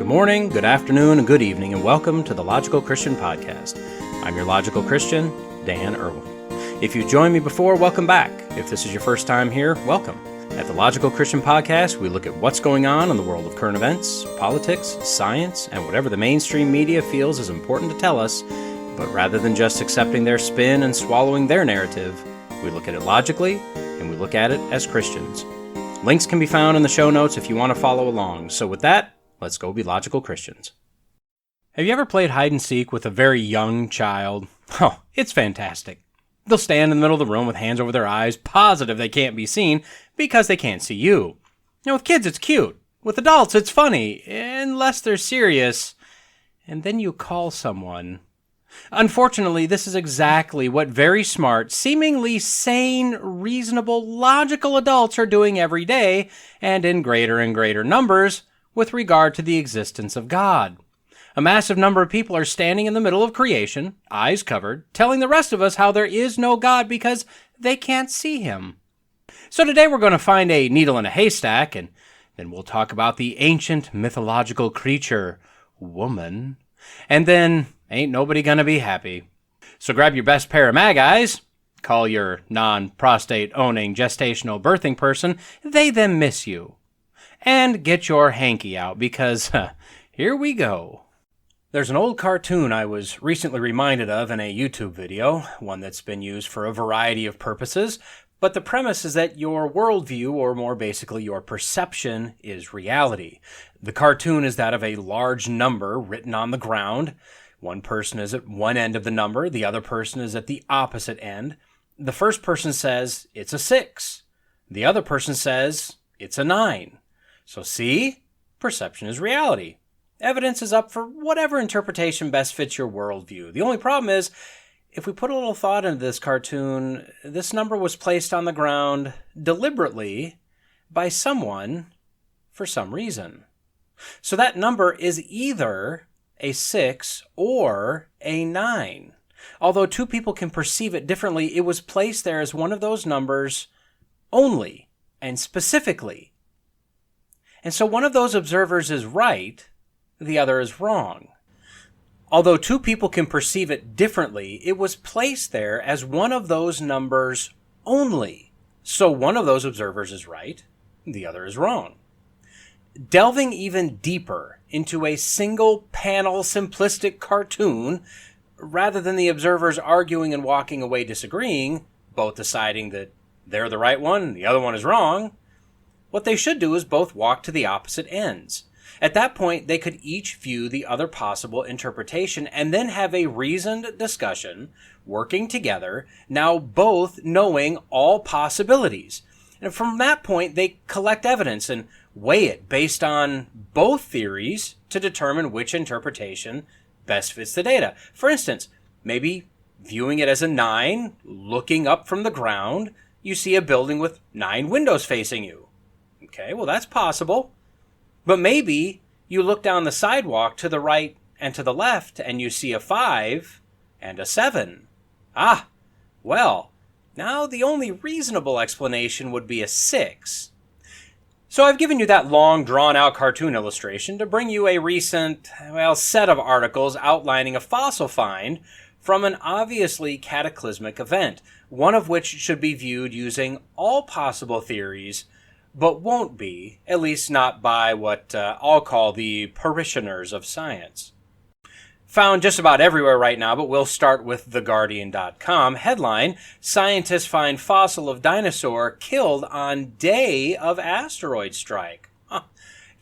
Good morning, good afternoon, and good evening, and welcome to the Logical Christian Podcast. I'm your Logical Christian, Dan Erwin. If you've joined me before, welcome back. If this is your first time here, welcome. At the Logical Christian Podcast, we look at what's going on in the world of current events, politics, science, and whatever the mainstream media feels is important to tell us, but rather than just accepting their spin and swallowing their narrative, we look at it logically, and we look at it as Christians. Links can be found in the show notes if you want to follow along. So with that, let's go be logical Christians. Have you ever played hide and seek with a very young child? Oh, it's fantastic. They'll stand in the middle of the room with hands over their eyes, positive they can't be seen because they can't see you. With kids it's cute. With adults it's funny, unless they're serious. And then you call someone. Unfortunately, this is exactly what very smart, seemingly sane, reasonable, logical adults are doing every day, and in greater and greater numbers, with regard to the existence of God. A massive number of people are standing in the middle of creation, eyes covered, telling the rest of us how there is no God because they can't see him. So today we're going to find a needle in a haystack, and then we'll talk about the ancient mythological creature, woman, and then ain't nobody going to be happy. So grab your best pair of mag eyes, call your non-prostate-owning gestational birthing person, they them miss you. And get your hanky out, because here we go. There's an old cartoon I was recently reminded of in a YouTube video, one that's been used for a variety of purposes, but the premise is that your worldview, or more basically your perception, is reality. The cartoon is that of a large number written on the ground. One person is at one end of the number, the other person is at the opposite end. The first person says, it's a 6. The other person says, it's a 9. So see, perception is reality. Evidence is up for whatever interpretation best fits your worldview. The only problem is, if we put a little thought into this cartoon, this number was placed on the ground deliberately by someone for some reason. So that number is either a 6 or a 9. Although two people can perceive it differently, it was placed there as one of those numbers only and specifically. And so one of those observers is right, the other is wrong. Although two people can perceive it differently, it was placed there as one of those numbers only. So one of those observers is right, the other is wrong. Delving even deeper into a single panel simplistic cartoon, rather than the observers arguing and walking away disagreeing, both deciding that they're the right one, the other one is wrong, what they should do is both walk to the opposite ends. At that point, they could each view the other possible interpretation and then have a reasoned discussion, working together, now both knowing all possibilities. And from that point, they collect evidence and weigh it based on both theories to determine which interpretation best fits the data. For instance, maybe viewing it as a 9, looking up from the ground, you see a building with 9 windows facing you. Okay, well, that's possible. But maybe you look down the sidewalk to the right and to the left and you see a 5 and a 7. Well, now the only reasonable explanation would be a 6. So I've given you that long, drawn-out cartoon illustration to bring you a recent, set of articles outlining a fossil find from an obviously cataclysmic event, one of which should be viewed using all possible theories, but won't be, at least not by what I'll call the parishioners of science. Found just about everywhere right now, but we'll start with TheGuardian.com. Headline, scientists find fossil of dinosaur killed on day of asteroid strike.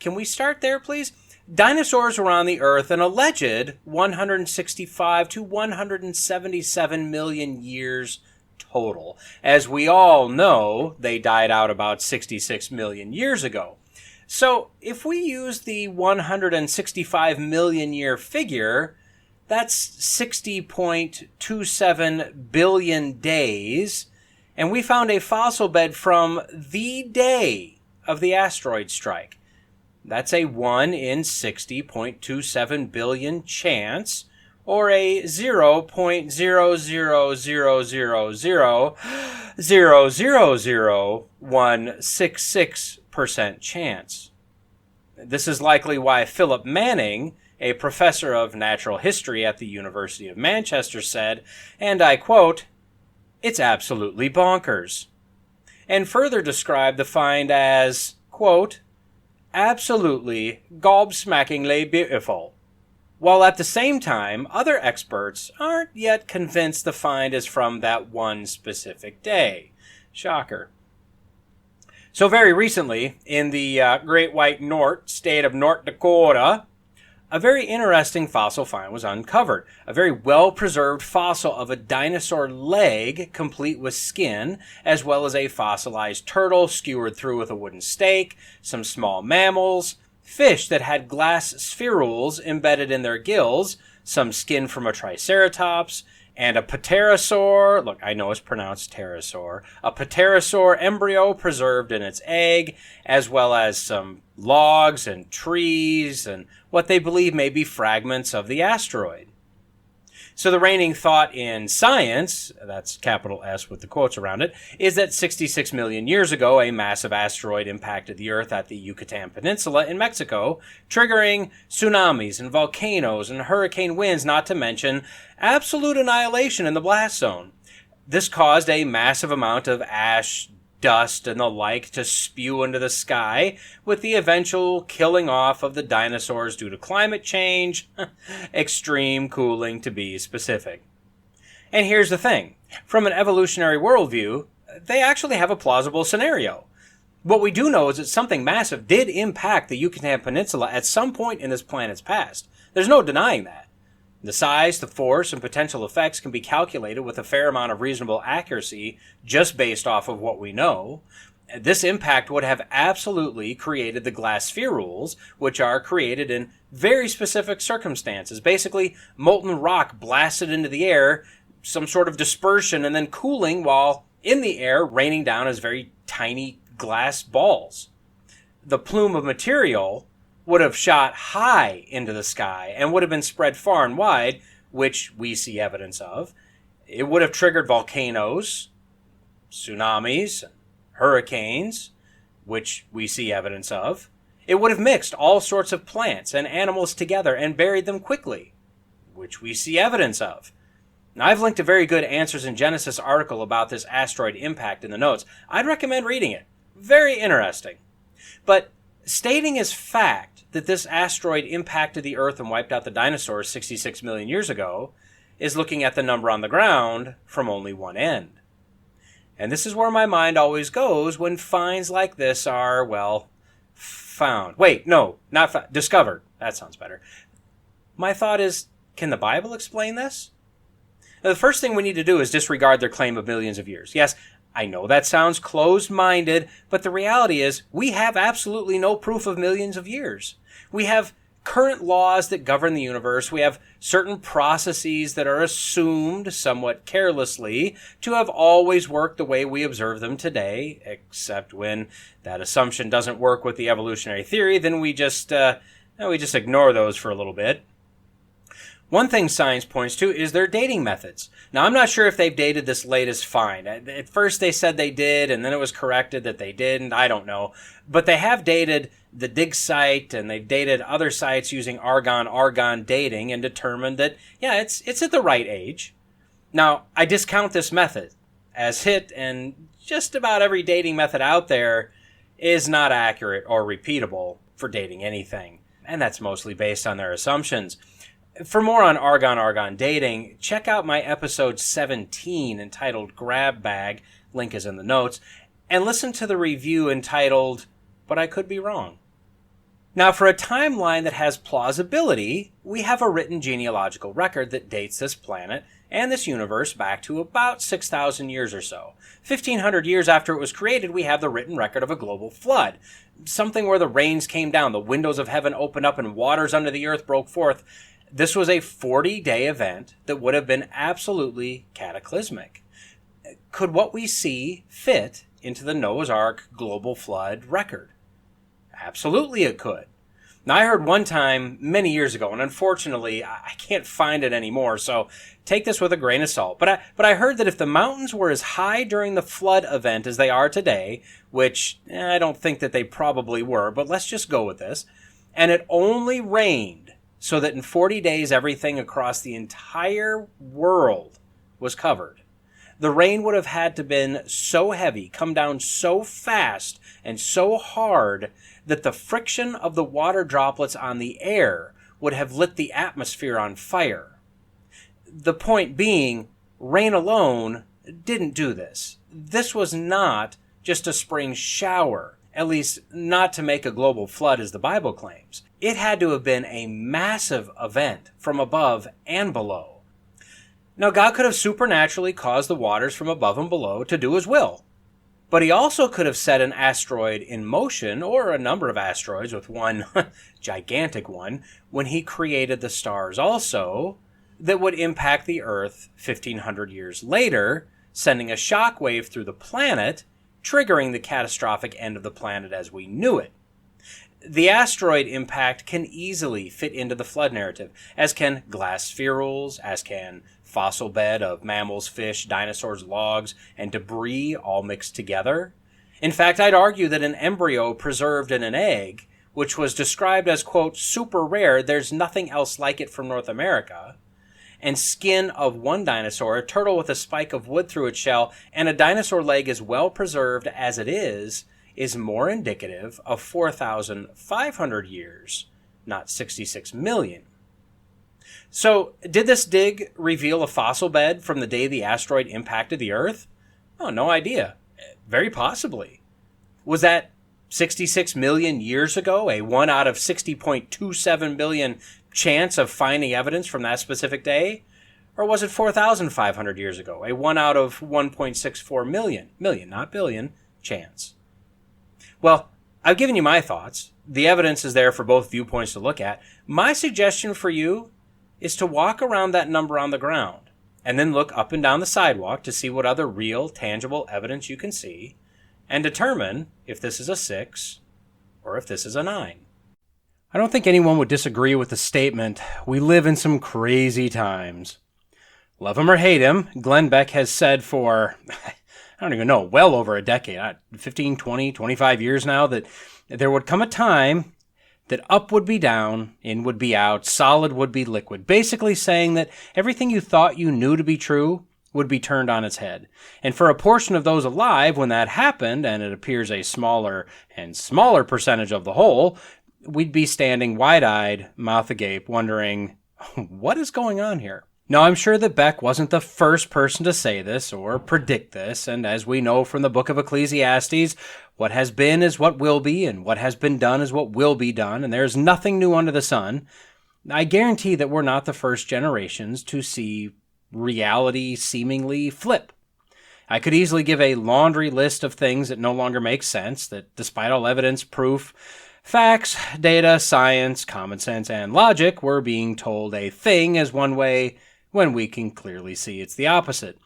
Can we start there, please? Dinosaurs were on the Earth an alleged 165 to 177 million years total. As we all know, they died out about 66 million years ago. So if we use the 165 million year figure, that's 60.27 billion days, and we found a fossil bed from the day of the asteroid strike. That's a 1 in 60.27 billion chance, or a 0.00000000166% chance. This is likely why Philip Manning, a professor of natural history at the University of Manchester, said, and I quote, "It's absolutely bonkers," and further described the find as, quote, "absolutely gobsmackingly beautiful," while at the same time, other experts aren't yet convinced the find is from that one specific day. Shocker. So very recently, in the Great White North, state of North Dakota, a very interesting fossil find was uncovered. A very well-preserved fossil of a dinosaur leg, complete with skin, as well as a fossilized turtle skewered through with a wooden stake, some small mammals, fish that had glass spherules embedded in their gills, some skin from a triceratops, and a pterosaur, look, I know it's pronounced pterosaur, a pterosaur embryo preserved in its egg, as well as some logs and trees and what they believe may be fragments of the asteroid. So the reigning thought in science, that's capital S with the quotes around it, is that 66 million years ago, a massive asteroid impacted the Earth at the Yucatan Peninsula in Mexico, triggering tsunamis and volcanoes and hurricane winds, not to mention absolute annihilation in the blast zone. This caused a massive amount of ash, dust, and the like to spew into the sky, with the eventual killing off of the dinosaurs due to climate change, extreme cooling to be specific. And here's the thing. From an evolutionary worldview, they actually have a plausible scenario. What we do know is that something massive did impact the Yucatan Peninsula at some point in this planet's past. There's no denying that. The size, the force, and potential effects can be calculated with a fair amount of reasonable accuracy just based off of what we know. This impact would have absolutely created the glass spherules, which are created in very specific circumstances. Basically, molten rock blasted into the air, some sort of dispersion, and then cooling while in the air, raining down as very tiny glass balls. The plume of material would have shot high into the sky and would have been spread far and wide, which we see evidence of. It would have triggered volcanoes, tsunamis, hurricanes, which we see evidence of. It would have mixed all sorts of plants and animals together and buried them quickly, which we see evidence of. Now, I've linked a very good Answers in Genesis article about this asteroid impact in the notes. I'd recommend reading it. Very interesting. But stating as fact that this asteroid impacted the Earth and wiped out the dinosaurs 66 million years ago is looking at the number on the ground from only one end. And this is where my mind always goes when finds like this are, well, found. Wait, no, not found. Discovered. That sounds better. My thought is, can the Bible explain this? Now, the first thing we need to do is disregard their claim of millions of years. Yes, I know that sounds closed-minded, but the reality is we have absolutely no proof of millions of years. We have current laws that govern the universe. We have certain processes that are assumed somewhat carelessly to have always worked the way we observe them today, except when that assumption doesn't work with the evolutionary theory, then we just ignore those for a little bit. One thing science points to is their dating methods. Now, I'm not sure if they've dated this latest find. At first they said they did, and then it was corrected that they didn't. I don't know. But they have dated the dig site, and they've dated other sites using argon dating and determined that, yeah, it's at the right age. Now, I discount this method as hit, and just about every dating method out there is not accurate or repeatable for dating anything. And that's mostly based on their assumptions. For more on argon dating, check out my episode 17 entitled Grab Bag, link is in the notes, and listen to the review entitled But I Could Be Wrong. Now, for a timeline that has plausibility, we have a written genealogical record that dates this planet and this universe back to about 6,000 years or so. 1,500 years after it was created, we have the written record of a global flood, something where the rains came down, the windows of heaven opened up, and waters under the earth broke forth. This was a 40-day event that would have been absolutely cataclysmic. Could what we see fit into the Noah's Ark global flood record? Absolutely it could. Now, I heard one time many years ago, and unfortunately I can't find it anymore, so take this with a grain of salt. But I heard that if the mountains were as high during the flood event as they are today, which I don't think that they probably were, but let's just go with this, And it only rained so that in 40 days everything across the entire world was covered. The rain would have had to been so heavy, come down so fast and so hard that the friction of the water droplets on the air would have lit the atmosphere on fire. The point being, rain alone didn't do this. This was not just a spring shower, at least not to make a global flood as the Bible claims. It had to have been a massive event from above and below. Now, God could have supernaturally caused the waters from above and below to do his will. But he also could have set an asteroid in motion, or a number of asteroids with one gigantic one, when he created the stars also, that would impact the Earth 1,500 years later, sending a shock wave through the planet, triggering the catastrophic end of the planet as we knew it. The asteroid impact can easily fit into the flood narrative, as can glass spherules, as can fossil bed of mammals, fish, dinosaurs, logs, and debris all mixed together. In fact, I'd argue that an embryo preserved in an egg, which was described as, quote, super rare, there's nothing else like it from North America, and skin of one dinosaur, a turtle with a spike of wood through its shell, and a dinosaur leg as well preserved as it is more indicative of 4,500 years, not 66 million. So, did this dig reveal a fossil bed from the day the asteroid impacted the Earth? Oh, no idea. Very possibly. Was that 66 million years ago, a 1 out of 60.27 billion chance of finding evidence from that specific day? Or was it 4,500 years ago, a 1 out of 1.64 million, not billion, chance? Well, I've given you my thoughts. The evidence is there for both viewpoints to look at. My suggestion for you is to walk around that number on the ground and then look up and down the sidewalk to see what other real, tangible evidence you can see and determine if this is a 6 or if this is a 9. I don't think anyone would disagree with the statement, we live in some crazy times. Love him or hate him, Glenn Beck has said for, I don't even know, well over a decade, 15, 20, 25 years now, that there would come a time that up would be down, in would be out, solid would be liquid. Basically saying that everything you thought you knew to be true would be turned on its head. And for a portion of those alive, when that happened, and it appears a smaller and smaller percentage of the whole, we'd be standing wide-eyed, mouth agape, wondering, what is going on here? Now, I'm sure that Beck wasn't the first person to say this or predict this, and as we know from the book of Ecclesiastes, what has been is what will be, and what has been done is what will be done, and there's nothing new under the sun. I guarantee that we're not the first generations to see reality seemingly flip. I could easily give a laundry list of things that no longer make sense, that despite all evidence, proof, facts, data, science, common sense, and logic, we're being told a thing is one way when we can clearly see it's the opposite.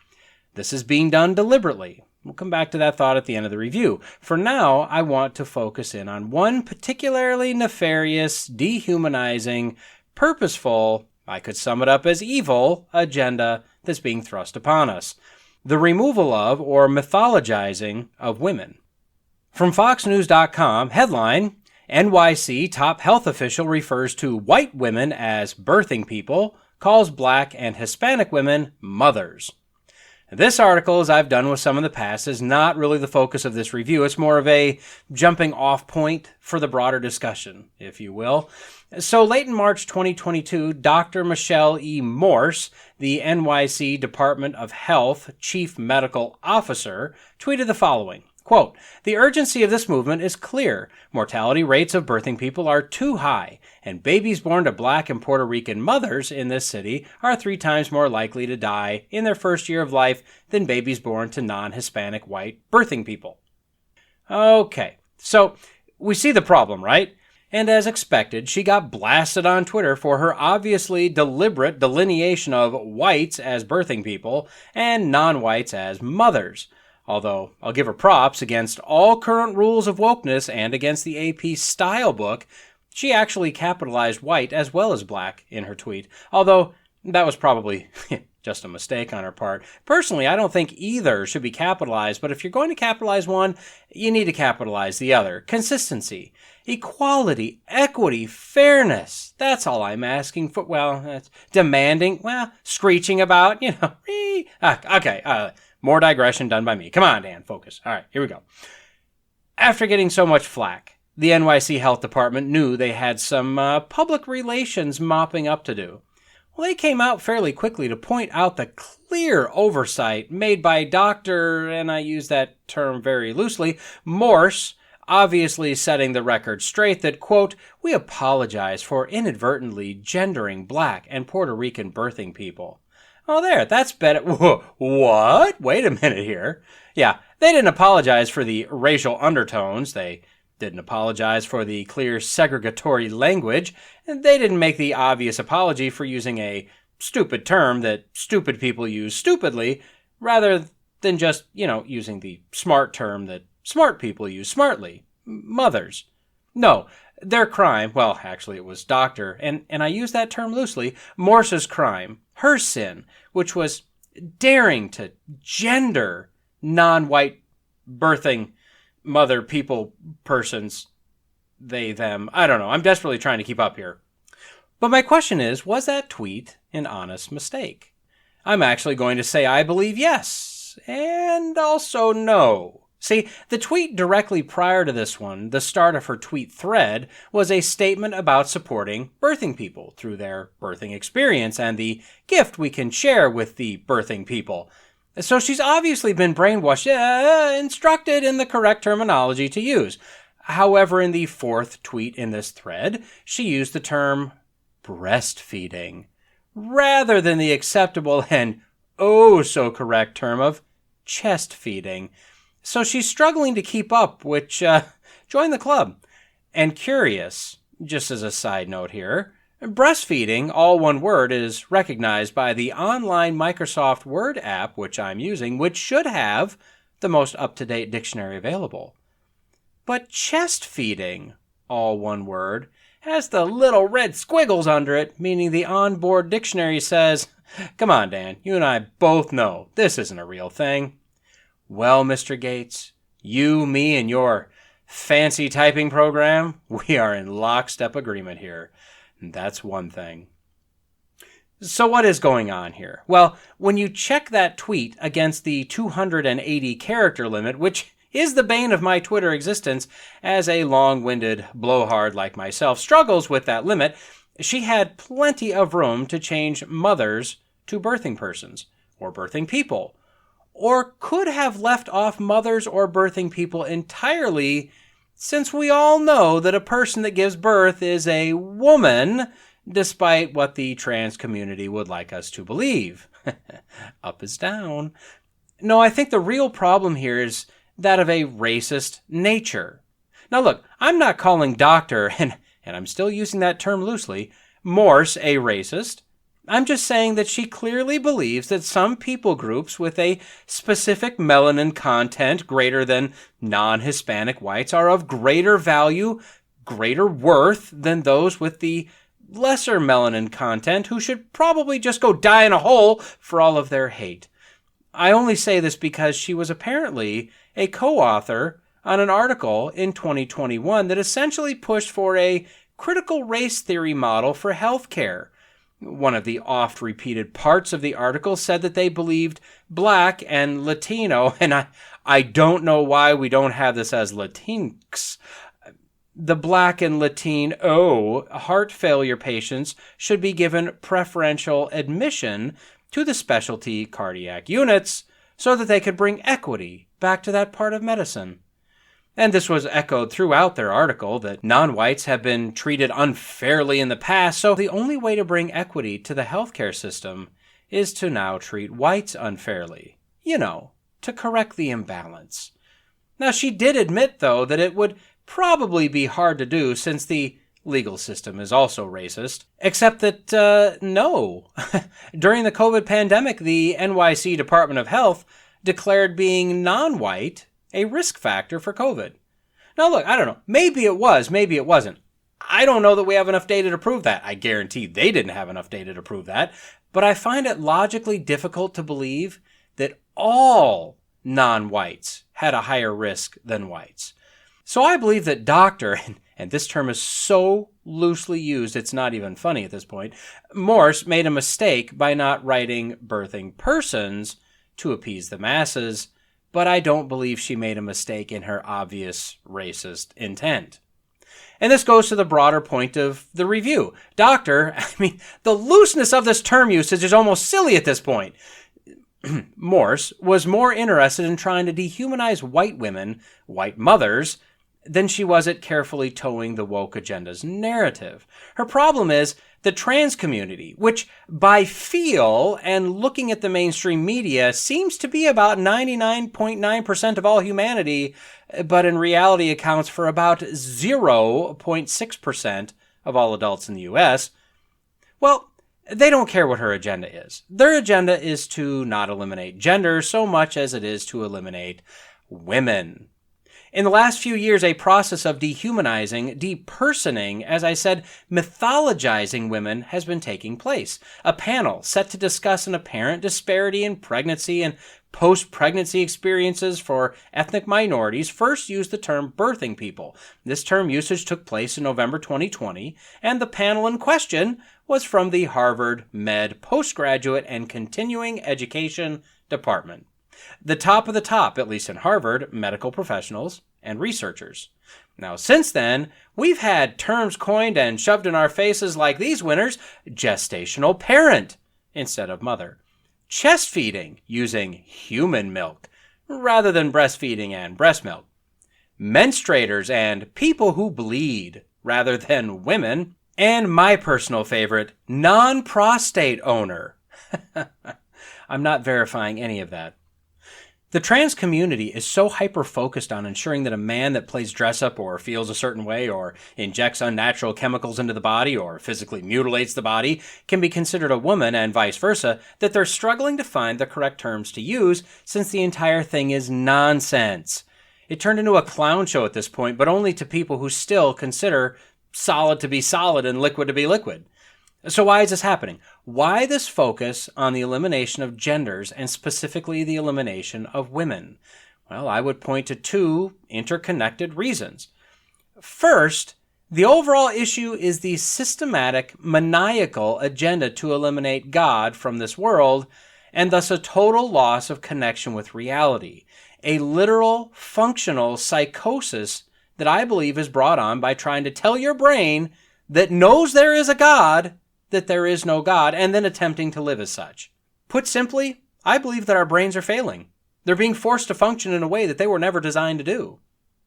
This is being done deliberately. We'll come back to that thought at the end of the review. For now, I want to focus in on one particularly nefarious, dehumanizing, purposeful, I could sum it up as evil, agenda that's being thrust upon us. The removal of, or mythologizing, of women. From FoxNews.com, headline, NYC top health official refers to white women as birthing people, calls black and Hispanic women mothers. This article, as I've done with some in the past, is not really the focus of this review. It's more of a jumping off point for the broader discussion, if you will. So late in March 2022, Dr. Michelle E. Morse, the NYC Department of Health Chief Medical Officer, tweeted the following. Quote, the urgency of this movement is clear. Mortality rates of birthing people are too high, and babies born to black and Puerto Rican mothers in this city are 3 times more likely to die in their first year of life than babies born to non-Hispanic white birthing people. Okay, so we see the problem, right? And as expected, she got blasted on Twitter for her obviously deliberate delineation of whites as birthing people and non-whites as mothers. Although, I'll give her props, against all current rules of wokeness and against the AP style book, she actually capitalized white as well as black in her tweet. Although, that was probably just a mistake on her part. Personally, I don't think either should be capitalized, but if you're going to capitalize one, you need to capitalize the other. Consistency, equality, equity, fairness. That's all I'm asking for. Well, that's demanding. Well, screeching about, Okay, more digression done by me. Come on, Dan, focus. All right, here we go. After getting so much flack, the NYC Health Department knew they had some public relations mopping up to do. Well, they came out fairly quickly to point out the clear oversight made by Dr., and I use that term very loosely, Morse, obviously setting the record straight that, quote, "We apologize for inadvertently gendering Black and Puerto Rican birthing people." Oh, there, that's better. What? Wait a minute here. Yeah, they didn't apologize for the racial undertones. They didn't apologize for the clear segregatory language, and they didn't make the obvious apology for using a stupid term that stupid people use stupidly, rather than just, using the smart term that smart people use smartly. Mothers. No, their crime, well, actually it was Dr., and I use that term loosely, Morse's crime, her sin, which was daring to gender non-white birthing mother people persons, they, them. I don't know. I'm desperately trying to keep up here. But my question is, was that tweet an honest mistake? I'm actually going to say I believe yes, and also no. See, the tweet directly prior to this one, the start of her tweet thread, was a statement about supporting birthing people through their birthing experience and the gift we can share with the birthing people. So she's obviously been brainwashed, instructed in the correct terminology to use. However, in the fourth tweet in this thread, she used the term breastfeeding, rather than the acceptable and so correct term of chest feeding. So she's struggling to keep up, which, join the club. And curious, just as a side note here, breastfeeding, all one word, is recognized by the online Microsoft Word app, which I'm using, which should have the most up-to-date dictionary available. But chest feeding, all one word, has the little red squiggles under it, meaning the onboard dictionary says, "Come on, Dan, you and I both know this isn't a real thing." Well, Mr. Gates, you, me, and your fancy typing program, we are in lockstep agreement here. That's one thing. So what is going on here? Well, when you check that tweet against the 280 character limit, which is the bane of my Twitter existence, as a long-winded blowhard like myself struggles with that limit, she had plenty of room to change mothers to birthing persons, or birthing people, or could have left off mothers or birthing people entirely, since we all know that a person that gives birth is a woman, despite what the trans community would like us to believe. Up is down. No, I think the real problem here is that of a racist nature. Now look, I'm not calling Dr., and I'm still using that term loosely, Morse a racist. I'm just saying that she clearly believes that some people groups with a specific melanin content greater than non-Hispanic whites are of greater value, greater worth than those with the lesser melanin content who should probably just go die in a hole for all of their hate. I only say this because she was apparently a co-author on an article in 2021 that essentially pushed for a critical race theory model for healthcare. One of the oft-repeated parts of the article said that they believed Black and Latino, and I don't know why we don't have this as Latinx. The Black and Latino heart failure patients should be given preferential admission to the specialty cardiac units so that they could bring equity back to that part of medicine. And this was echoed throughout their article that non-whites have been treated unfairly in the past, so the only way to bring equity to the healthcare system is to now treat whites unfairly. To correct the imbalance. Now, she did admit, though, that it would probably be hard to do since the legal system is also racist, except that, no. During the COVID pandemic, the NYC Department of Health declared being non-white a risk factor for COVID. Now look, I don't know, maybe it was, maybe it wasn't. I don't know that we have enough data to prove that. I guarantee they didn't have enough data to prove that. But I find it logically difficult to believe that all non-whites had a higher risk than whites. So I believe that Dr., and this term is so loosely used it's not even funny at this point, Morse made a mistake by not writing birthing persons to appease the masses, but I don't believe she made a mistake in her obvious racist intent. And this goes to the broader point of the review. Doctor, the looseness of this term usage is almost silly at this point. Morse was more interested in trying to dehumanize white women, white mothers, than she was at carefully towing the woke agenda's narrative. Her problem is the trans community, which by feel and looking at the mainstream media seems to be about 99.9% of all humanity, but in reality accounts for about 0.6% of all adults in the U.S., well, they don't care what her agenda is. Their agenda is to not eliminate gender so much as it is to eliminate women. In the last few years, a process of dehumanizing, depersoning, as I said, mythologizing women has been taking place. A panel set to discuss an apparent disparity in pregnancy and post-pregnancy experiences for ethnic minorities first used the term birthing people. This term usage took place in November 2020, and the panel in question was from the Harvard Med Postgraduate and Continuing Education Department. The top of the top, at least in Harvard, medical professionals and researchers. Now, since then, we've had terms coined and shoved in our faces like these winners: gestational parent instead of mother, chest feeding using human milk rather than breastfeeding and breast milk, menstruators and people who bleed rather than women, and my personal favorite, non-prostate owner. I'm not verifying any of that. The trans community is so hyper-focused on ensuring that a man that plays dress-up or feels a certain way or injects unnatural chemicals into the body or physically mutilates the body can be considered a woman and vice versa that they're struggling to find the correct terms to use since the entire thing is nonsense. It turned into a clown show at this point, but only to people who still consider solid to be solid and liquid to be liquid. So why is this happening? Why this focus on the elimination of genders and specifically the elimination of women? Well, I would point to two interconnected reasons. First, the overall issue is the systematic, maniacal agenda to eliminate God from this world and thus a total loss of connection with reality. A literal, functional psychosis that I believe is brought on by trying to tell your brain that knows there is a God that there is no God, and then attempting to live as such. Put simply, I believe that our brains are failing. They're being forced to function in a way that they were never designed to do.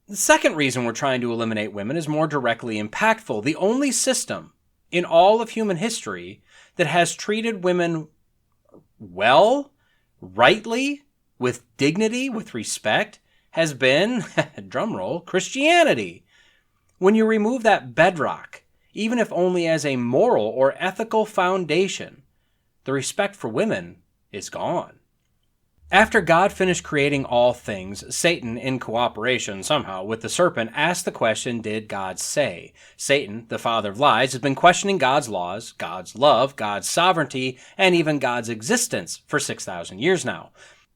The second reason we're trying to eliminate women is more directly impactful. The only system in all of human history that has treated women well, rightly, with dignity, with respect, has been, drumroll, Christianity. When you remove that bedrock, even if only as a moral or ethical foundation, the respect for women is gone. After God finished creating all things, Satan, in cooperation somehow with the serpent, asked the question, did God say? Satan, the father of lies, has been questioning God's laws, God's love, God's sovereignty, and even God's existence for 6,000 years now.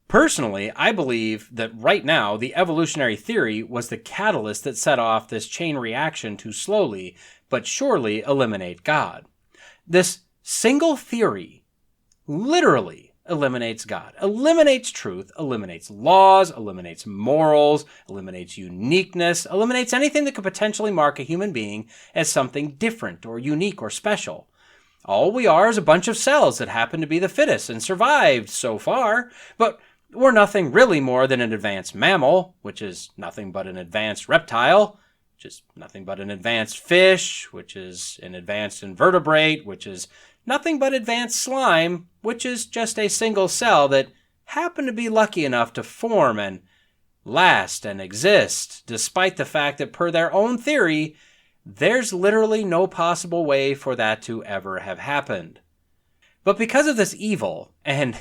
Personally, I believe that right now, the evolutionary theory was the catalyst that set off this chain reaction to slowly but surely eliminate God. This single theory literally eliminates God, eliminates truth, eliminates laws, eliminates morals, eliminates uniqueness, eliminates anything that could potentially mark a human being as something different or unique or special. All we are is a bunch of cells that happen to be the fittest and survived so far, but we're nothing really more than an advanced mammal, which is nothing but an advanced reptile, which is nothing but an advanced fish, which is an advanced invertebrate, which is nothing but advanced slime, which is just a single cell that happened to be lucky enough to form and last and exist, despite the fact that per their own theory, there's literally no possible way for that to ever have happened. But because of this evil and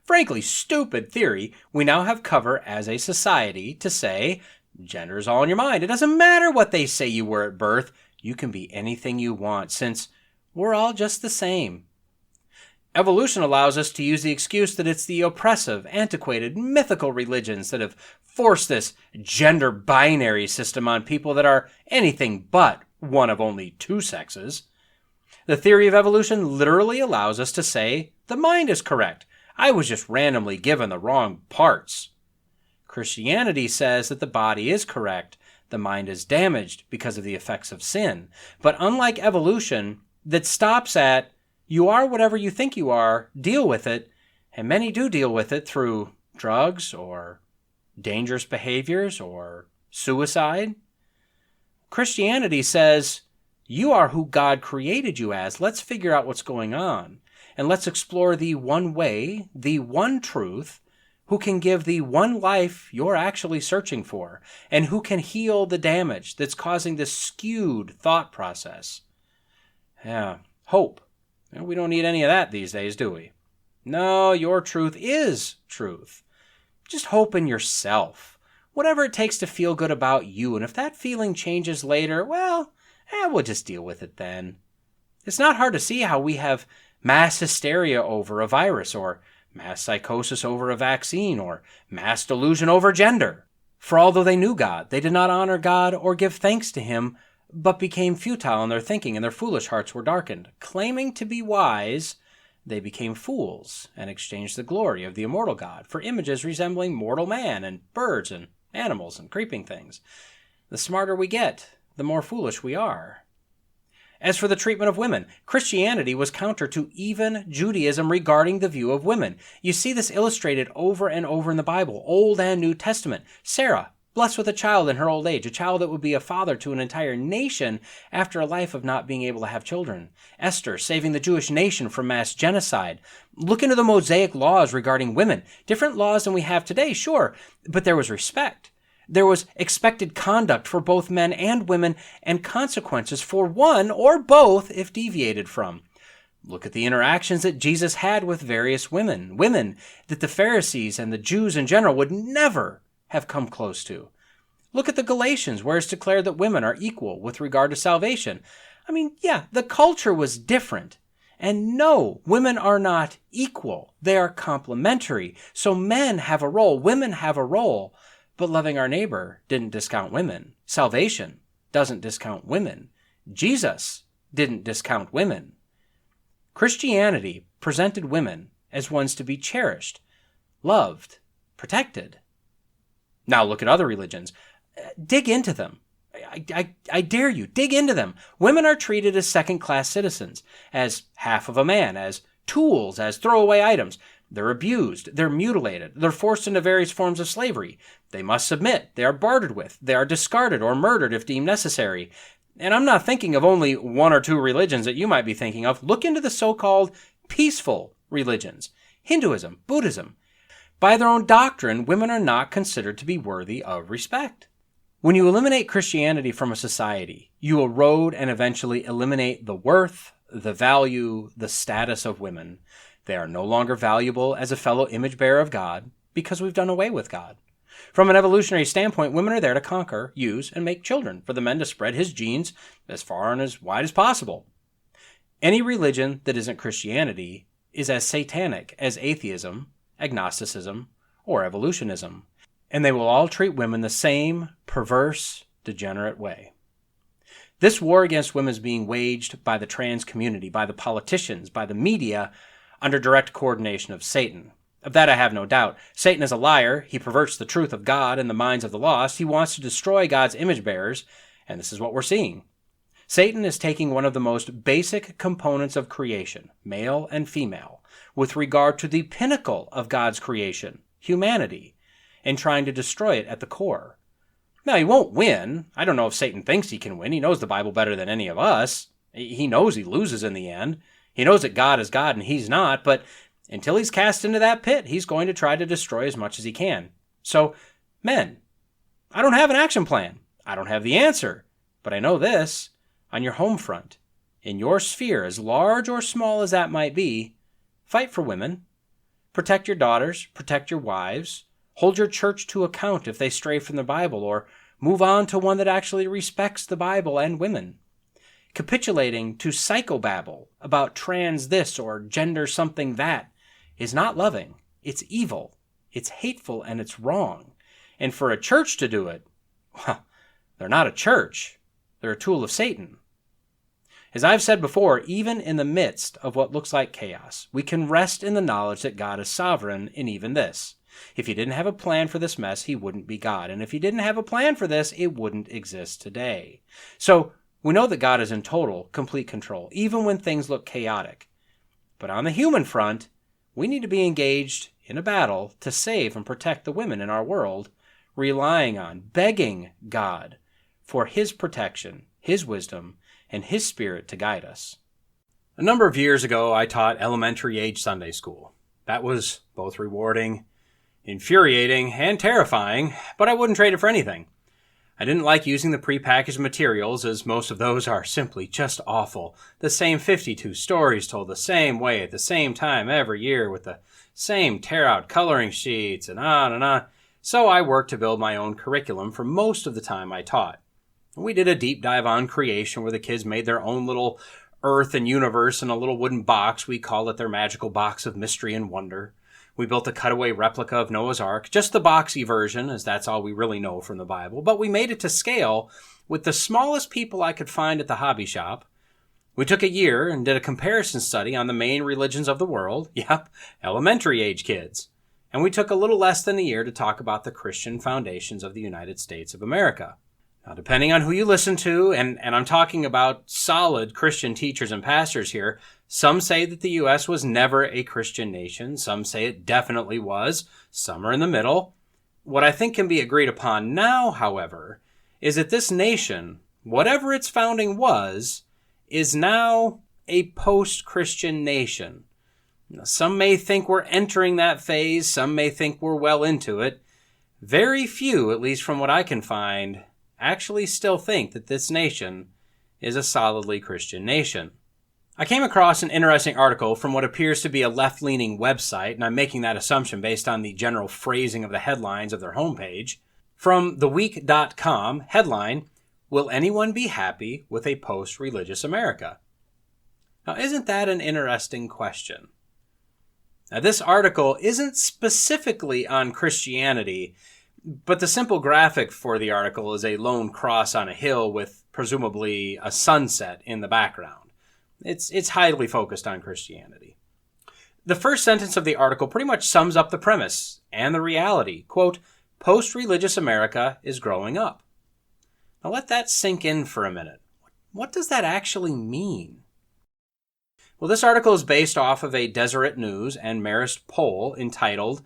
frankly stupid theory, we now have cover as a society to say, gender is all in your mind. It doesn't matter what they say you were at birth. You can be anything you want, since we're all just the same. Evolution allows us to use the excuse that it's the oppressive, antiquated, mythical religions that have forced this gender binary system on people that are anything but one of only two sexes. The theory of evolution literally allows us to say, the mind is correct. I was just randomly given the wrong parts. Christianity says that the body is correct. The mind is damaged because of the effects of sin. But unlike evolution, that stops at, you are whatever you think you are, deal with it, and many do deal with it through drugs or dangerous behaviors or suicide. Christianity says, you are who God created you as. Let's figure out what's going on. And let's explore the one way, the one truth, who can give the one life you're actually searching for, and who can heal the damage that's causing this skewed thought process. Yeah, hope. We don't need any of that these days, do we? No, your truth is truth. Just hope in yourself. Whatever it takes to feel good about you, and if that feeling changes later, well, we'll just deal with it then. It's not hard to see how we have mass hysteria over a virus, or mass psychosis over a vaccine, or mass delusion over gender. For although they knew God, they did not honor God or give thanks to Him, but became futile in their thinking, and their foolish hearts were darkened. Claiming to be wise, they became fools, and exchanged the glory of the immortal God for images resembling mortal man, and birds, and animals, and creeping things. The smarter we get, the more foolish we are. As for the treatment of women, Christianity was counter to even Judaism regarding the view of women. You see this illustrated over and over in the Bible, Old and New Testament. Sarah, blessed with a child in her old age, a child that would be a father to an entire nation after a life of not being able to have children. Esther, saving the Jewish nation from mass genocide. Look into the Mosaic laws regarding women. Different laws than we have today, sure, but there was respect. There was expected conduct for both men and women, and consequences for one or both if deviated from. Look at the interactions that Jesus had with various women that the Pharisees and the Jews in general would never have come close to. Look at the Galatians, where it's declared that women are equal with regard to salvation. I mean, yeah, the culture was different. And no, women are not equal. They are complementary. So men have a role, women have a role. But loving our neighbor didn't discount women. Salvation doesn't discount women. Jesus didn't discount women. Christianity presented women as ones to be cherished, loved, protected. Now look at other religions. Dig into them. I dare you, dig into them. Women are treated as second-class citizens, as half of a man, as tools, as throwaway items. They're abused, they're mutilated, they're forced into various forms of slavery. They must submit, they are bartered with, they are discarded or murdered if deemed necessary. And I'm not thinking of only one or two religions that you might be thinking of. Look into the so-called peaceful religions. Hinduism, Buddhism. By their own doctrine, women are not considered to be worthy of respect. When you eliminate Christianity from a society, you erode and eventually eliminate the worth, the value, the status of women. They are no longer valuable as a fellow image bearer of God because we've done away with God. From an evolutionary standpoint, women are there to conquer, use, and make children for the men to spread his genes as far and as wide as possible. Any religion that isn't Christianity is as satanic as atheism, agnosticism, or evolutionism, and they will all treat women the same perverse, degenerate way. This war against women is being waged by the trans community, by the politicians, by the media, under direct coordination of Satan. Of that I have no doubt. Satan is a liar. He perverts the truth of God in the minds of the lost. He wants to destroy God's image bearers, and this is what we're seeing. Satan is taking one of the most basic components of creation, male and female, with regard to the pinnacle of God's creation, humanity, and trying to destroy it at the core. Now, he won't win. I don't know if Satan thinks he can win. He knows the Bible better than any of us. He knows he loses in the end. He knows that God is God and he's not, but until he's cast into that pit, he's going to try to destroy as much as he can. So, men, I don't have an action plan. I don't have the answer. But I know this. On your home front, in your sphere, as large or small as that might be, fight for women. Protect your daughters. Protect your wives. Hold your church to account if they stray from the Bible, or move on to one that actually respects the Bible and women. Capitulating to psychobabble about trans this or gender something that is not loving. It's evil, it's hateful, and it's wrong. And for a church to do it, well, they're not a church. They're a tool of Satan. As I've said before, even in the midst of what looks like chaos, we can rest in the knowledge that God is sovereign in even this. If he didn't have a plan for this mess, he wouldn't be God. And if he didn't have a plan for this, it wouldn't exist today. So we know that God is in total, complete control, even when things look chaotic. But on the human front, we need to be engaged in a battle to save and protect the women in our world, relying on, begging God for his protection, his wisdom, and his Spirit to guide us. A number of years ago, I taught elementary age Sunday school. That was both rewarding, infuriating, and terrifying, but I wouldn't trade it for anything. I didn't like using the prepackaged materials, as most of those are simply just awful. The same 52 stories told the same way at the same time every year with the same tear-out coloring sheets and on and on. So I worked to build my own curriculum for most of the time I taught. We did a deep dive on creation where the kids made their own little earth and universe in a little wooden box. We called it their magical box of mystery and wonder. We built a cutaway replica of Noah's Ark, just the boxy version, as that's all we really know from the Bible. But we made it to scale with the smallest people I could find at the hobby shop. We took a year and did a comparison study on the main religions of the world. Yep, elementary age kids. And we took a little less than a year to talk about the Christian foundations of the United States of America. Now, depending on who you listen to, and I'm talking about solid Christian teachers and pastors here, some say that the U.S. was never a Christian nation. Some say it definitely was. Some are in the middle. What I think can be agreed upon now, however, is that this nation, whatever its founding was, is now a post-Christian nation. Now, some may think we're entering that phase. Some may think we're well into it. Very few, at least from what I can find, actually still think that this nation is a solidly Christian nation. I came across an interesting article from what appears to be a left-leaning website, and I'm making that assumption based on the general phrasing of the headlines of their homepage. From theweek.com, headline, "Will anyone be happy with a post-religious America?" Now, isn't that an interesting question? Now, this article isn't specifically on Christianity, but the simple graphic for the article is a lone cross on a hill with presumably a sunset in the background. It's highly focused on Christianity. The first sentence of the article pretty much sums up the premise and the reality. Quote, "Post-religious America is growing up." Now let that sink in for a minute. What does that actually mean? Well, this article is based off of a Deseret News and Marist poll entitled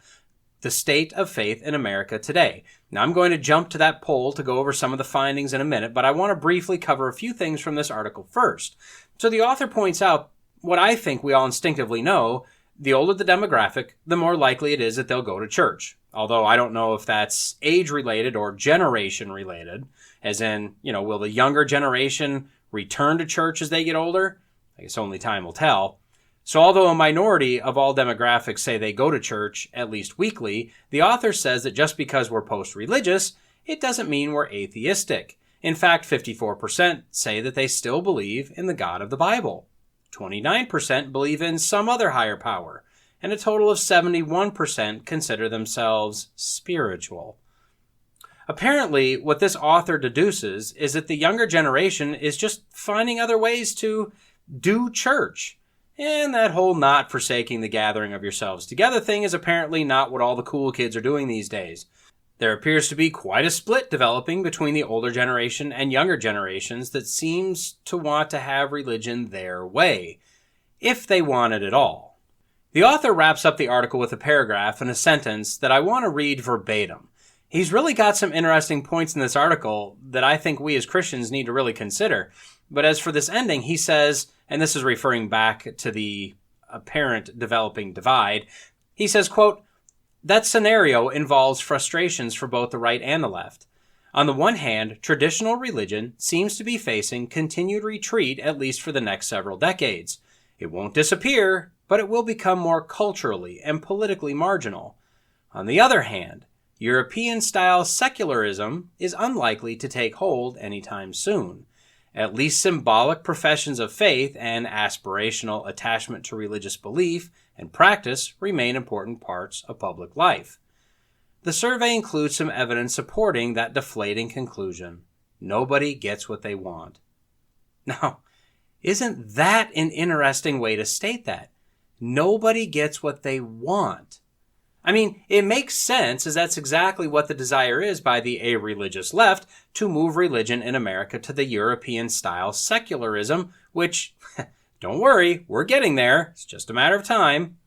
"The State of Faith in America Today." Now, I'm going to jump to that poll to go over some of the findings in a minute, but I want to briefly cover a few things from this article first. So the author points out what I think we all instinctively know: the older the demographic, the more likely it is that they'll go to church. Although I don't know if that's age-related or generation-related, as in, will the younger generation return to church as they get older? I guess only time will tell. So although a minority of all demographics say they go to church at least weekly, the author says that just because we're post-religious, it doesn't mean we're atheistic. In fact, 54% say that they still believe in the God of the Bible. 29% believe in some other higher power, and a total of 71% consider themselves spiritual. Apparently, what this author deduces is that the younger generation is just finding other ways to do church. And that whole not forsaking the gathering of yourselves together thing is apparently not what all the cool kids are doing these days. There appears to be quite a split developing between the older generation and younger generations that seems to want to have religion their way, if they want it at all. The author wraps up the article with a paragraph and a sentence that I want to read verbatim. He's really got some interesting points in this article that I think we as Christians need to really consider. But as for this ending, he says, and this is referring back to the apparent developing divide, he says, quote, "That scenario involves frustrations for both the right and the left. On the one hand, traditional religion seems to be facing continued retreat at least for the next several decades. It won't disappear, but it will become more culturally and politically marginal. On the other hand, European-style secularism is unlikely to take hold anytime soon. At least symbolic professions of faith and aspirational attachment to religious belief and practice remain important parts of public life. The survey includes some evidence supporting that deflating conclusion. Nobody gets what they want. Now, isn't that an interesting way to state that? Nobody gets what they want. I mean, it makes sense, as that's exactly what the desire is by the a-religious left, to move religion in America to the European-style secularism, which, don't worry, we're getting there. It's just a matter of time.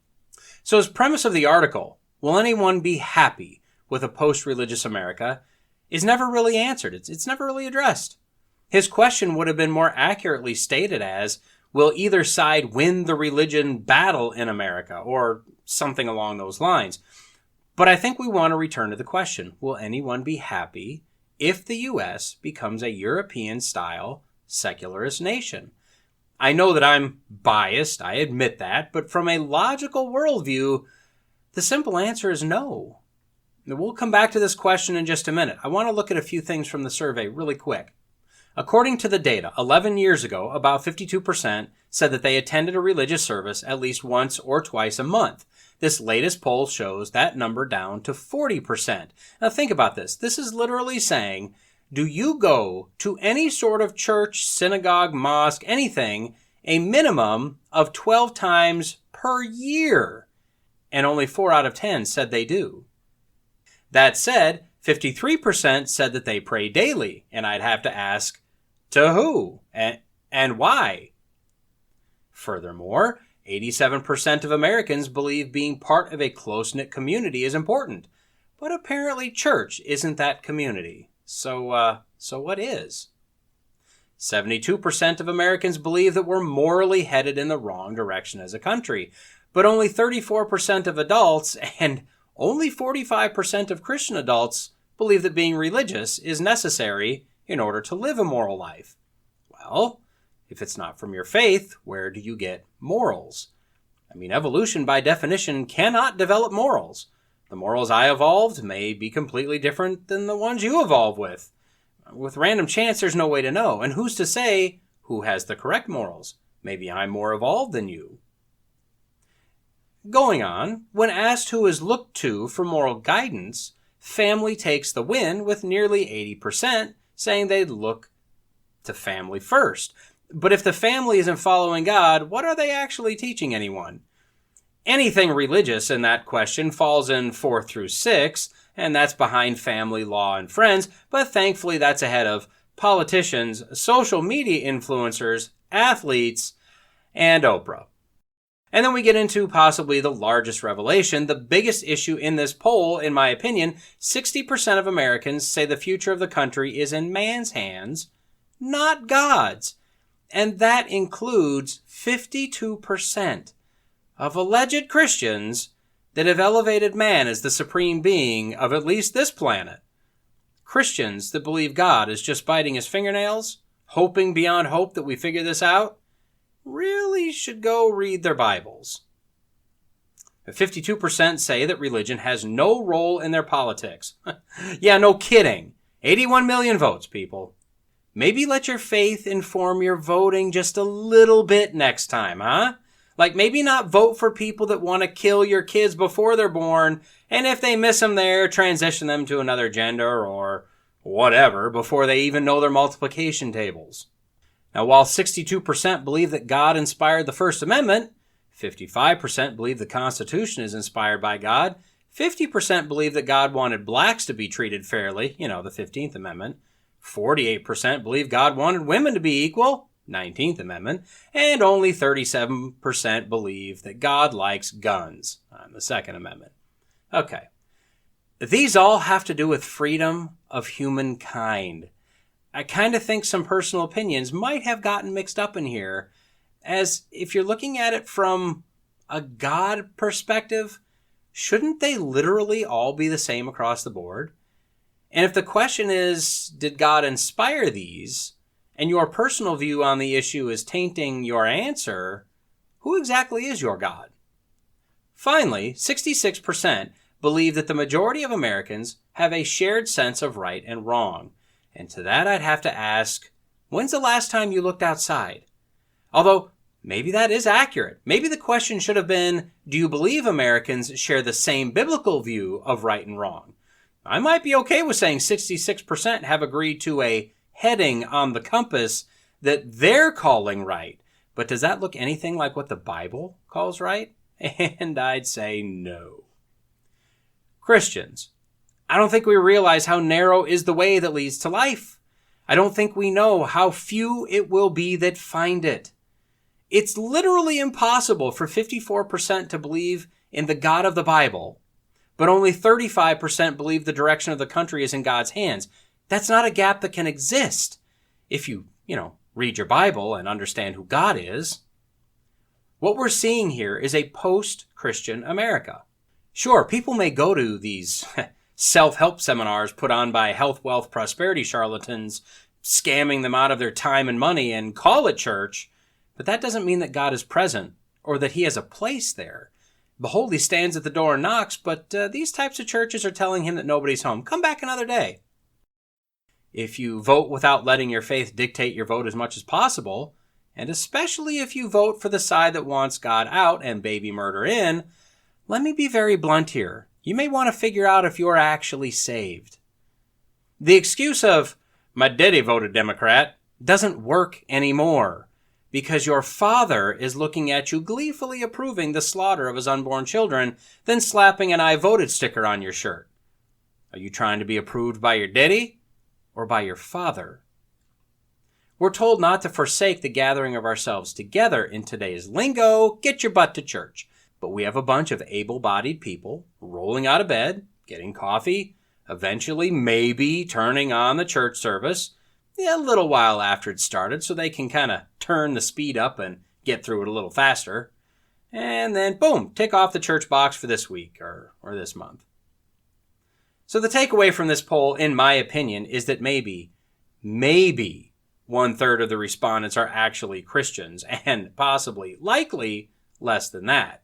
So as premise of the article, will anyone be happy with a post-religious America, is never really answered. It's never really addressed. His question would have been more accurately stated as, will either side win the religion battle in America, or something along those lines. But I think we want to return to the question, will anyone be happy if the U.S. becomes a European-style secularist nation? I know that I'm biased, I admit that, but from a logical worldview, the simple answer is no. We'll come back to this question in just a minute. I want to look at a few things from the survey really quick. According to the data, 11 years ago, about 52% said that they attended a religious service at least once or twice a month. This latest poll shows that number down to 40%. Now think about this. This is literally saying, do you go to any sort of church, synagogue, mosque, anything, a minimum of 12 times per year? And only 4 out of 10 said they do. That said, 53% said that they pray daily, and I'd have to ask, to who and why? Furthermore, 87% of Americans believe being part of a close-knit community is important, but apparently church isn't that community. So what is? 72% of Americans believe that we're morally headed in the wrong direction as a country, but only 34% of adults and only 45% of Christian adults believe that being religious is necessary in order to live a moral life. Well, if it's not from your faith, where do you get morals? I mean, evolution by definition cannot develop morals. The morals I evolved may be completely different than the ones you evolve with. With random chance, there's no way to know. And who's to say who has the correct morals? Maybe I'm more evolved than you. Going on, when asked who is looked to for moral guidance, family takes the win with nearly 80% saying they'd look to family first. But if the family isn't following God, what are they actually teaching anyone? Anything religious in that question falls in 4th through 6th, and that's behind family, law, and friends, but thankfully that's ahead of politicians, social media influencers, athletes, and Oprah. And then we get into possibly the largest revelation, the biggest issue in this poll, in my opinion. 60% of Americans say the future of the country is in man's hands, not God's. And that includes 52% of alleged Christians that have elevated man as the supreme being of at least this planet. Christians that believe God is just biting his fingernails, hoping beyond hope that we figure this out, really should go read their Bibles. 52% say that religion has no role in their politics. Yeah, no kidding. 81 million votes, people. Maybe let your faith inform your voting just a little bit next time, huh? Like maybe not vote for people that want to kill your kids before they're born, and if they miss them there, transition them to another gender or whatever before they even know their multiplication tables. Now, while 62% believe that God inspired the First Amendment, 55% believe the Constitution is inspired by God, 50% believe that God wanted blacks to be treated fairly, the 15th Amendment, 48% believe God wanted women to be equal, 19th Amendment, and only 37% believe that God likes guns, the Second Amendment. Okay. These all have to do with freedom of humankind. I kind of think some personal opinions might have gotten mixed up in here, as if you're looking at it from a God perspective, shouldn't they literally all be the same across the board? And if the question is, did God inspire these, and your personal view on the issue is tainting your answer, who exactly is your God? Finally, 66% believe that the majority of Americans have a shared sense of right and wrong. And to that I'd have to ask, When's the last time you looked outside? Although, maybe that is accurate. Maybe the question should have been, do you believe Americans share the same biblical view of right and wrong? I might be okay with saying 66% have agreed to a heading on the compass that they're calling right. But does that look anything like what the Bible calls right? And I'd say no. Christians, I don't think we realize how narrow is the way that leads to life. I don't think we know how few it will be that find it. It's literally impossible for 54% to believe in the God of the Bible, but only 35% believe the direction of the country is in God's hands. That's not a gap that can exist if you read your Bible and understand who God is. What we're seeing here is a post-Christian America. Sure, people may go to these self-help seminars put on by health, wealth, prosperity charlatans, scamming them out of their time and money and call it church, but that doesn't mean that God is present or that he has a place there. Behold, he stands at the door and knocks, but these types of churches are telling him that nobody's home. Come back another day. If you vote without letting your faith dictate your vote as much as possible, and especially if you vote for the side that wants God out and baby murder in, let me be very blunt here. You may want to figure out if you're actually saved. The excuse of, my daddy voted Democrat, doesn't work anymore, because your father is looking at you gleefully approving the slaughter of his unborn children, then slapping an I voted sticker on your shirt. Are you trying to be approved by your daddy or by your father? We're told not to forsake the gathering of ourselves together in today's lingo, get your butt to church. But we have a bunch of able-bodied people rolling out of bed, getting coffee, eventually maybe turning on the church service a little while after it started so they can kind of turn the speed up and get through it a little faster. And then, boom, tick off the church box for this week or this month. So the takeaway from this poll, in my opinion, is that maybe 1/3 of the respondents are actually Christians, and possibly, likely, less than that.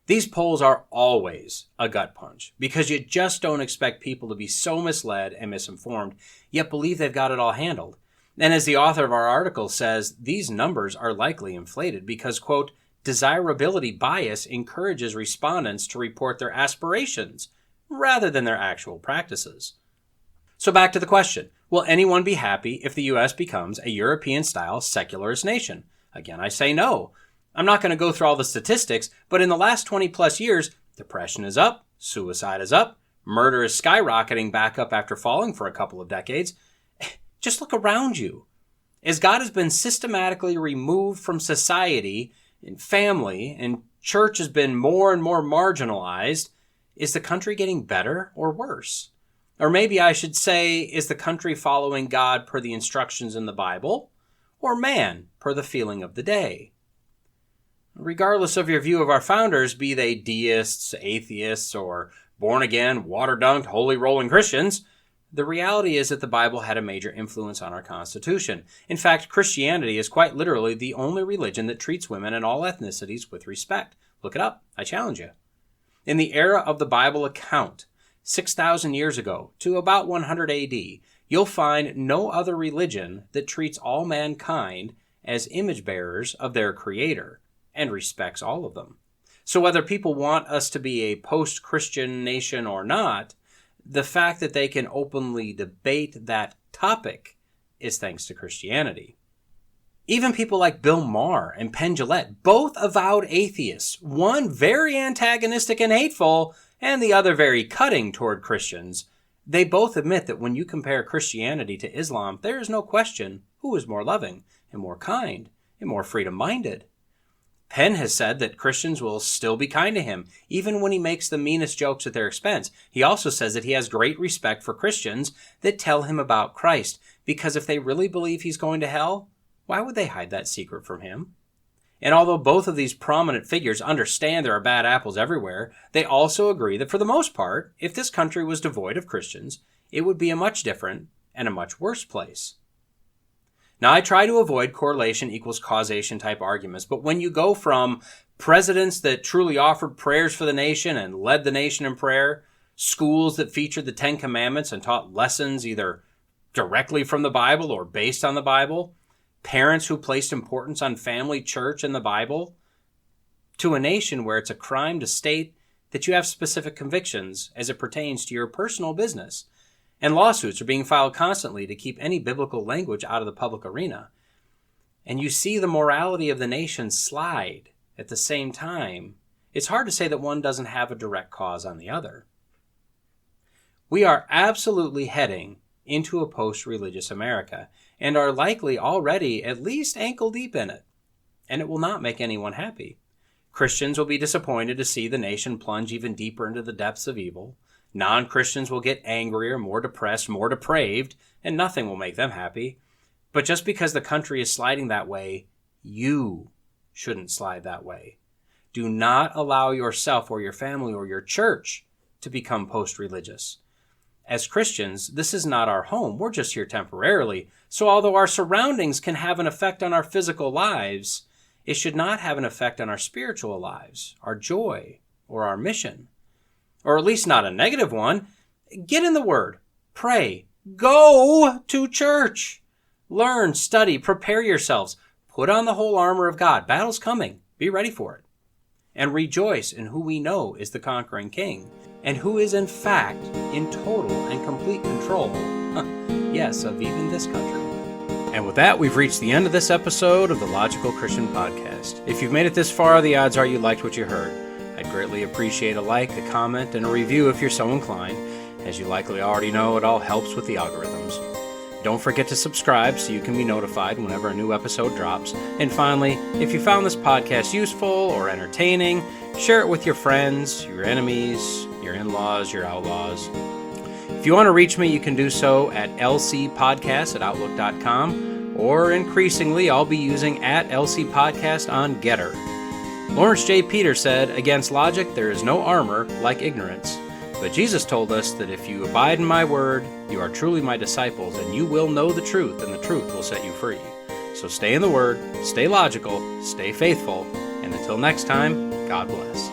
These polls are always a gut punch, because you just don't expect people to be so misled and misinformed, yet believe they've got it all handled. And as the author of our article says, these numbers are likely inflated because, quote, desirability bias encourages respondents to report their aspirations rather than their actual practices. So back to the question, will anyone be happy if the U.S. becomes a European-style secularist nation? Again, I say no. I'm not going to go through all the statistics, but in the last 20 plus years, depression is up, suicide is up, murder is skyrocketing back up after falling for a couple of decades. Just look around you. As God has been systematically removed from society and family, and church has been more and more marginalized, is the country getting better or worse? Or maybe I should say, is the country following God per the instructions in the Bible, or man per the feeling of the day? Regardless of your view of our founders, be they deists, atheists, or born-again, water-dunked, holy-rolling Christians, the reality is that the Bible had a major influence on our Constitution. In fact, Christianity is quite literally the only religion that treats women and all ethnicities with respect. Look it up. I challenge you. In the era of the Bible account, 6,000 years ago to about 100 AD, you'll find no other religion that treats all mankind as image bearers of their Creator and respects all of them. So whether people want us to be a post-Christian nation or not, the fact that they can openly debate that topic is thanks to Christianity. Even people like Bill Maher and Penn Jillette, both avowed atheists, one very antagonistic and hateful, and the other very cutting toward Christians, they both admit that when you compare Christianity to Islam, there is no question who is more loving and more kind and more freedom-minded. Penn has said that Christians will still be kind to him, even when he makes the meanest jokes at their expense. He also says that he has great respect for Christians that tell him about Christ, because if they really believe he's going to hell, why would they hide that secret from him? And although both of these prominent figures understand there are bad apples everywhere, they also agree that for the most part, if this country was devoid of Christians, it would be a much different and a much worse place. Now, I try to avoid correlation equals causation type arguments, but when you go from presidents that truly offered prayers for the nation and led the nation in prayer, schools that featured the Ten Commandments and taught lessons either directly from the Bible or based on the Bible, parents who placed importance on family, church, and the Bible, to a nation where it's a crime to state that you have specific convictions as it pertains to your personal business, and lawsuits are being filed constantly to keep any biblical language out of the public arena. And you see the morality of the nation slide at the same time. It's hard to say that one doesn't have a direct cause on the other. We are absolutely heading into a post-religious America, and are likely already at least ankle-deep in it, and it will not make anyone happy. Christians will be disappointed to see the nation plunge even deeper into the depths of evil. Non-Christians will get angrier, more depressed, more depraved, and nothing will make them happy. But just because the country is sliding that way, you shouldn't slide that way. Do not allow yourself or your family or your church to become post-religious. As Christians, this is not our home. We're just here temporarily. So although our surroundings can have an effect on our physical lives, it should not have an effect on our spiritual lives, our joy, or our mission. Or at least not a negative one. Get in the Word. Pray. Go to church. Learn, study, prepare yourselves. Put on the whole armor of God. Battle's coming. Be ready for it. And rejoice in who we know is the conquering King, and who is in fact in total and complete control, yes, of even this country. And with that, we've reached the end of this episode of the Logical Christian Podcast. If you've made it this far, the odds are you liked what you heard. I'd greatly appreciate a like, a comment, and a review if you're so inclined. As you likely already know, it all helps with the algorithms. Don't forget to subscribe so you can be notified whenever a new episode drops. And finally, if you found this podcast useful or entertaining, share it with your friends, your enemies, your in-laws, your outlaws. If you want to reach me, you can do so at lcpodcast@outlook.com, or increasingly, I'll be using @lcpodcast on Getter. Lawrence J. Peter said, "Against logic there is no armor like ignorance." But Jesus told us that if you abide in my word, you are truly my disciples, and you will know the truth, and the truth will set you free. So stay in the word, stay logical, stay faithful, and until next time, God bless.